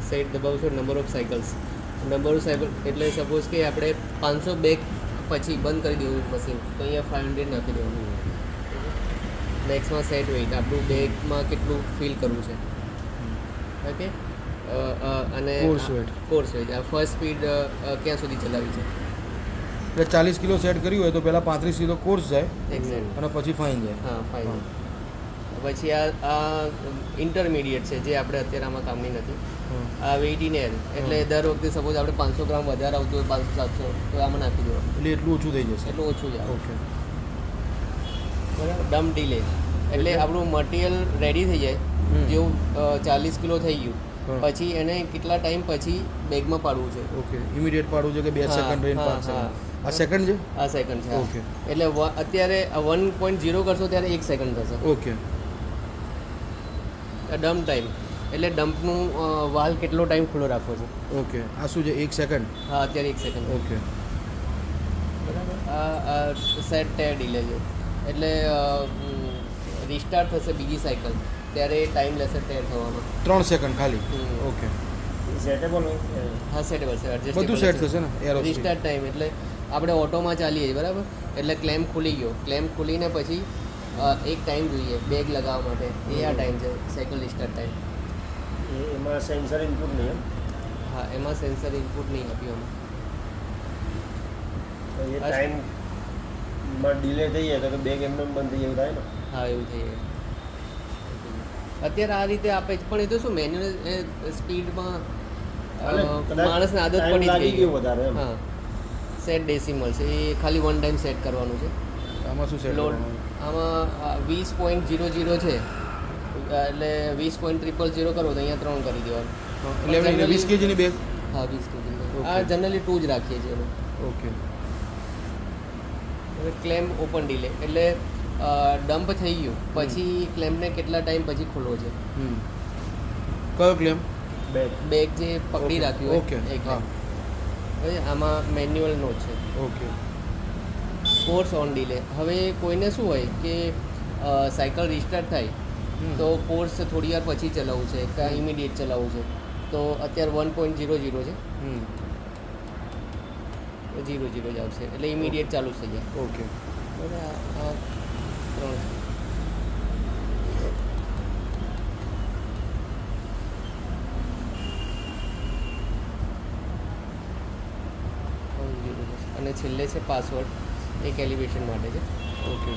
Set દબાવશો number of cycles એટલે suppose કે આપણે 500 બેગ પછી બંધ કરી દેવું મશીન તો અહીંયા 500 નાખી દેવાનું. નેક્સ્ટમાં સેટ વેઇટ આપણું બેગમાં કેટલું ફિલ કરવું છે. ઓકે અને કોર્સ વેઇટ આ ફર્સ્ટ સ્પીડ ક્યાં સુધી ચલાવી છે. એટલે 40 કિલો સેટ કર્યું હોય તો પહેલાં 35 કિલો કોર્સ જાય એક્ઝેક્ટ અને પછી ફાઇન જાય. હા ફાઇન. પછી આ ઇન્ટરમીડિયેટ છે જે આપણે અત્યારે આમાં કામની નથી. આ વેઇટ ઇન એર એટલે દર વખતે સપોઝ આપણે 500 ગ્રામ વધારે આવતું હોય 500-700 તો આમાં નાખી દેવાનું એટલે એટલું ઓછું થઈ જશે. એટલું ઓછું જાય. ઓકે બરાબર. ડમ્પ ડીલે એટલે આપણું મટીરિયલ રેડી થઈ જાય જેવું 40 કિલો થઈ ગયું પછી એને કેટલા ટાઈમ પછી બેગમાં પાડવું છે. ઓકે ઇમિડિયેટ પાડવું છે કે 2 સેકન્ડ રહીને 5 સેકન્ડ. આ સેકન્ડ છે. આ સેકન્ડ છે. ઓકે એટલે અત્યારે 1.0 કરશો ત્યારે 1 સેકન્ડ થશે. ઓકે ડમ્પ ટાઈમ એટલે ડમ્પનું વાલ કેટલો ટાઈમ ખુલ્લો રાખવો છે. ઓકે આ શું છે 1 સેકન્ડ. હા અત્યારે 1 સેકન્ડ. ઓકે બરાબર. આ સેટ ટેર ડીલે છે એટલે રિસ્ટાર્ટ થશે બીજી સાયકલ ત્યારે ટાઈમ લેશે ટેર થવામાં 3 સેકન્ડ ખાલી. ઓકે સેટેબલ હા સેટેબલ છે. બધું સેટ થશે ને એરો. રિસ્ટાર્ટ ટાઈમ એટલે આપણે ઓટોમાં ચાલીએ બરાબર એટલે ક્લેમ ખુલી ગયો ક્લેમ ખુલીને પછી એક ટાઈમ જોઈએ બેગ લગાવવા માટે એ આ ટાઈમ છે સાયકલ રિસ્ટાર્ટ ટાઈમ. એમાં સેન્સર ઇનપુટ નહીં. હા એમાં સેન્સર ઇનપુટ નહીં આપ્યું અમે. એ ટાઈમમાં ડીલે થઈ જાય તો બેગ એમને બંધ થઈ એવું થાય ને. હા એવું થઈ જાય. અત્યારે આ રીતે આપે છે પણ એ તો શું મેન્યુઅલ સ્પીડમાં માણસને આદત પડી જ ગઈ વધારે. હા સેટ ડેસિમલ છે એ ખાલી 1 ટાઈમ સેટ કરવાનું છે. આમાં શું સેટ લોડ આમાં 20.00 છે એટલે 20.000 કરો તો અહીંયા 3 કરી દેવાનું. એટલે 20 kgની બેગ. હા 20 kg. આ જનરલી 2 જ રાખીએ છીએ અમે. ઓકે હવે ક્લેમ ઓપન ડીલે એટલે ડમ્પ થઈ ગયું પછી ક્લેમને કેટલા ટાઈમ પછી ખોલવો છે. કયો ક્લેમ. બેગ જે પકડી રાખ્યું ઓકે હોય હા હવે આમાં મેન્યુઅલ નો છે. ઓકે કોર્સ ઓન ડીલે હવે કોઈને શું હોય કે સાયકલ રિસ્ટાર્ટ થાય તો કોર્સ થોડી વાર પછી ચલાવવું છે કે ઇમિડિયેટ ચલાવવું છે તો અત્યારે 1.00 છે 0.0 જ આવશે એટલે ઇમિડિયેટ ચાલુ થઈ જાય. ઓકે બરાબર. આ 3 અને છેલ્લે છે પાસવર્ડ એક એલિવેશન માટે છે. ઓકે